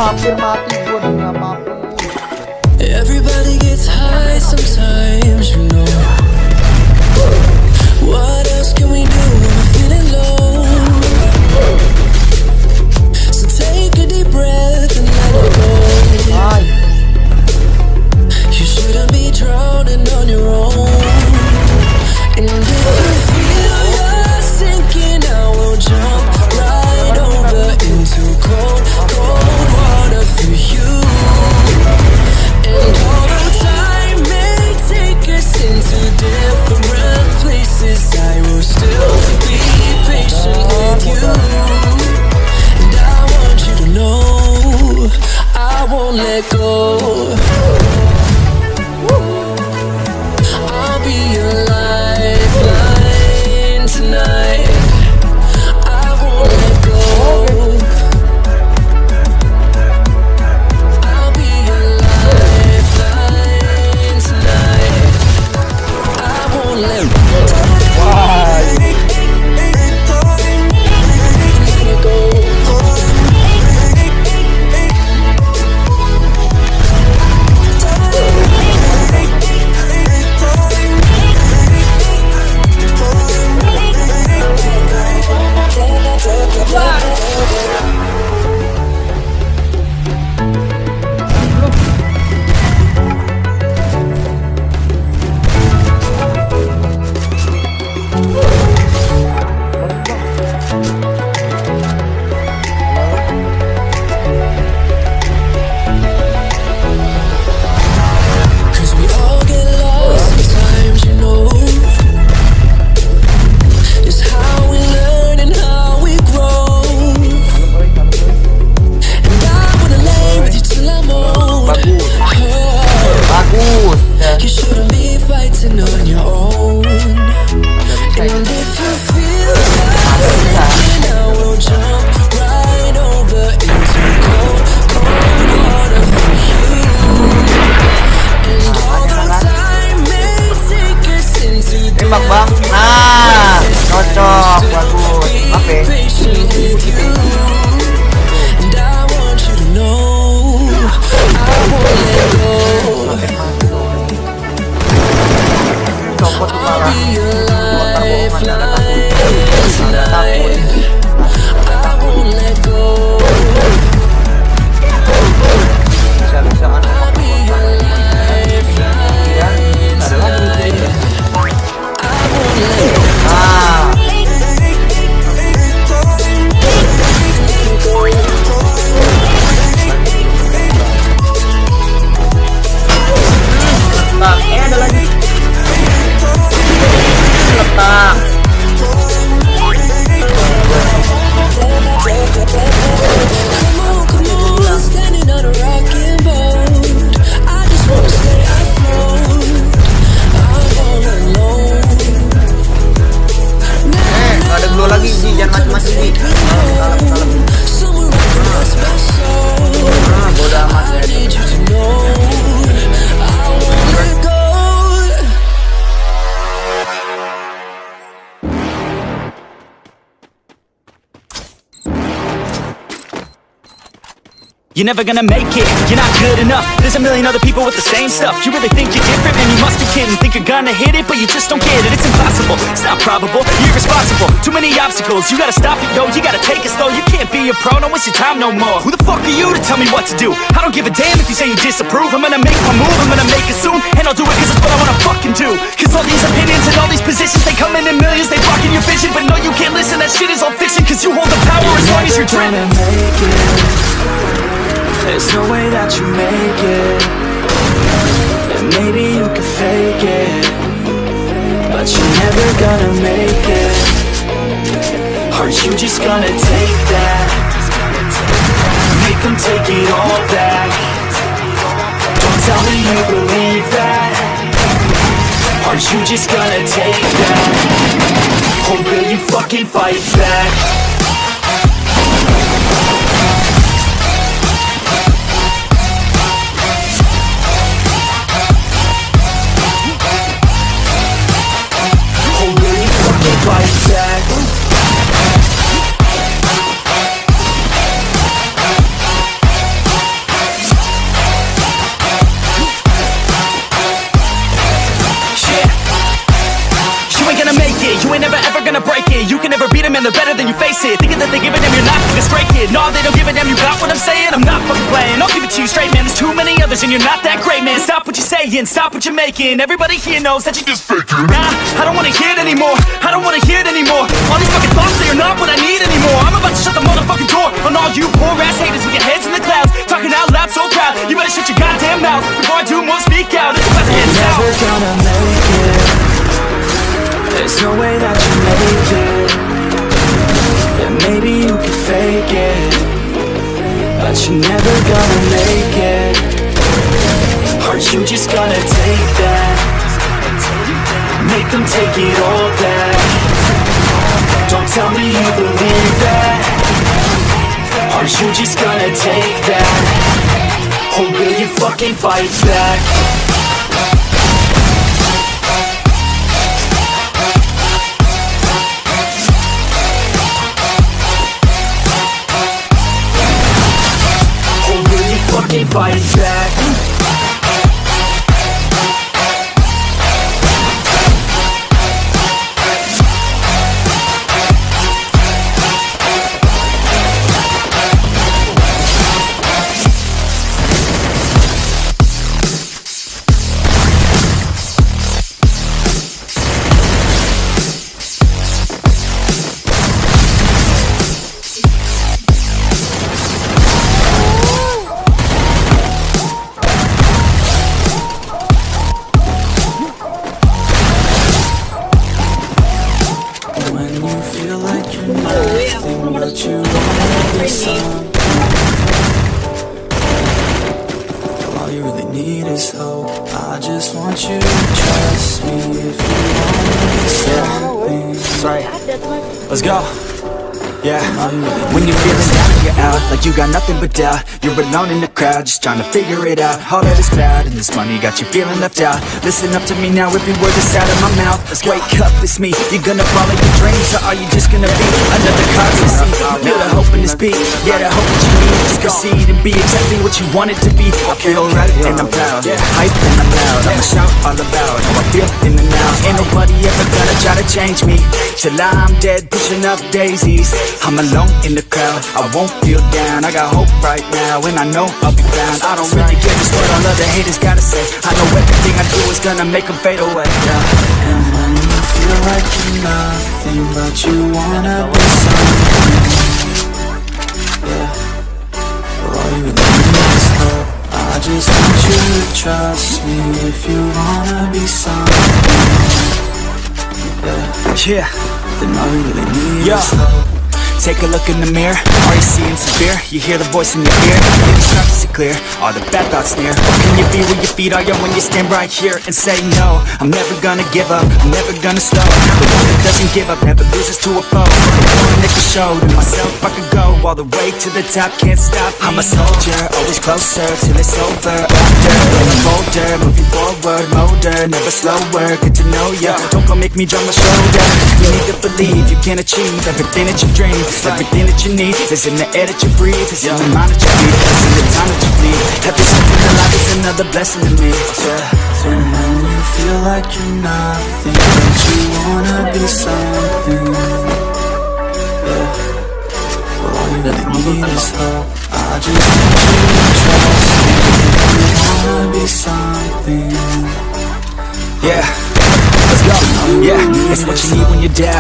hampir mati gue dengan apapun. Everybody gets high sometimes, you know. What else can we do when we're feeling low? So take a deep breath and let it go. You shouldn't be drowning on your own. And if you feel you're sinking, I will jump right over into cold, cold water for you. And although time may take us into different places, I will still be patient with you. And I want you to know I won't let go. I'll be your lifeline tonight. I won't let go. I'll be your lifeline tonight. I won't let go. Let it go. You shouldn't be fighting on your own. And if you feel like I will jump right over into cold, cold water for you. And although time may take us into Bang. Nah, cocok, bagus. Oke. And I want you to know I won't let go. Copot tuh malah. Be your lifeline tonight. I won't let go. Bisa-bisaan. I'll be your lifeline tonight. I won't let go. Bang, ada lagi. Letak. Come on, standing on a rocking boat. I just wanna stay afloat. I'm all alone. Gak ada glow lagi, Ji. Jangan macem-macem, Ji. Kalem. Somewhere I can rest my soul. Bodo amat I ya. need you to know I won't let go. You're never gonna make it, you're not good enough. There's a million other people with the same stuff. You really think you're different, man, you must be kidding. Think you're gonna hit it, but you just don't get it. It's impossible, it's not probable, you're irresponsible. Too many obstacles, you gotta stop it, yo. You gotta take it slow, you can't be a pro, don't waste your time no more. Who the fuck are you to tell me what to do? I don't give a damn if you say you disapprove. I'm gonna make my move, I'm gonna make it soon. And I'll do it cause it's what I wanna fucking do. Cause all these opinions and all these positions, they come in millions, they blocking your vision. But no, you can't listen, that shit is all fiction. Cause you hold the power as long as you're dreaming. There's no way that you make it. And maybe you can fake it, but you're never gonna make it. Are you just gonna take that? Make them take it all back. Don't tell me you believe that. Are you just gonna take that? Or will you fucking fight back? you can never beat them and they're better than you, face it. Thinking that they give a damn, you're not a straight kid. No, they don't give a damn, you got what I'm saying? I'm not fucking playing, I'll give it to you straight, man. There's too many others and you're not that great, man. Stop what you're saying, stop what you're making. Everybody here knows that you just faking. Nah, I don't wanna hear it anymore, I don't wanna hear it anymore. All these fucking thoughts, they are not what I need anymore. I'm about to shut the motherfucking door on all you poor ass haters with your heads in the clouds, talking out loud so proud. You better shut your goddamn mouth before I do more, speak out. It's about to get You're out. never gonna make it. There's no way that you make it. Yeah, maybe you can fake it, but you're never gonna make it. Are you just gonna take that? Make them take it all back. Don't tell me you believe that. Are you just gonna take that? Or will you fucking fight back? Or will you fucking fight back? All you really need is hope. I just want you to trust me if you want something. Let's go. Yeah, when you're feeling down and you're out, like you got nothing but doubt. You're alone in the crowd, just trying to figure it out. All that is bad and this money got you feeling left out. Listen up to me now, every word that's out of my mouth. Wake up, it's me. You're gonna follow your dreams, or are you just gonna be another card to see? Feel the hope in this beat, yeah, the hope that you need is succeed and be exactly what you want it to be. I feel right and I'm proud, hype and I'm loud. I'ma shout all about how I feel in the now. Ain't nobody ever gonna try to change me till I'm dead, pushing up daisies. I'm alone in the crowd, I won't feel down. I got hope right now, and I know I'll be found. I don't really care just what all other haters gotta say. I know everything I do is gonna make them fade away, yeah. And when you feel like you're nothing, but you wanna be something, yeah. Well, all you really need is hope. I just want you to trust me if you wanna be something, yeah. Then all you really need is hope. Take a look in the mirror, are you seeing severe? You hear the voice in your ear, it starts to clear, all the bad thoughts near. What can you be where your feet are you when you stand right here and say no? I'm never gonna give up, I'm never gonna slow. The one that doesn't give up never loses to a foe. I'm gonna make a show to myself I could go all the way to the top, can't stop me. I'm a soldier, always closer till it's over. Older, getting bolder, moving forward, motor, never slower, good to know ya. Don't go make me drop my shoulder. You need to believe you can achieve everything that you dream. Everything that you need is in the air that you breathe. It's in the mind that you feed. It's in the time that you bleed. Every second of life is another blessing to me, yeah. And when you feel like you're nothing, but you wanna be something, yeah. Well, all you really need is hope. I just want you to trust me if you wanna be something, yeah. Let's go, yeah, it's what you need when you're down,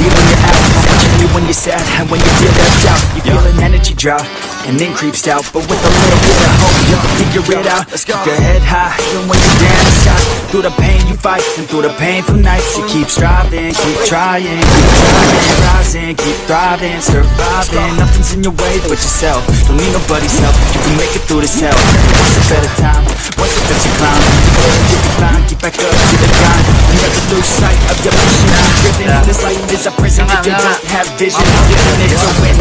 need when you're out, what you need when you're sad, and when you feel left out. You feel an energy drop, and then creeps out, but with a little bit of hope, you figure it out. Let's go. Keep your head high, even when you're down inside. Through the pain you fight, and through the painful nights, you keep striving, keep trying, rising, keep thriving, surviving. Nothing's in your way but yourself, don't need nobody's help. You can make it through this hell, once a better time, once a better climb. You'll be fine, get back up to the grind. Never lose sight of your mission. Driven, this life is a prison if you don't have vision. You're in it to win.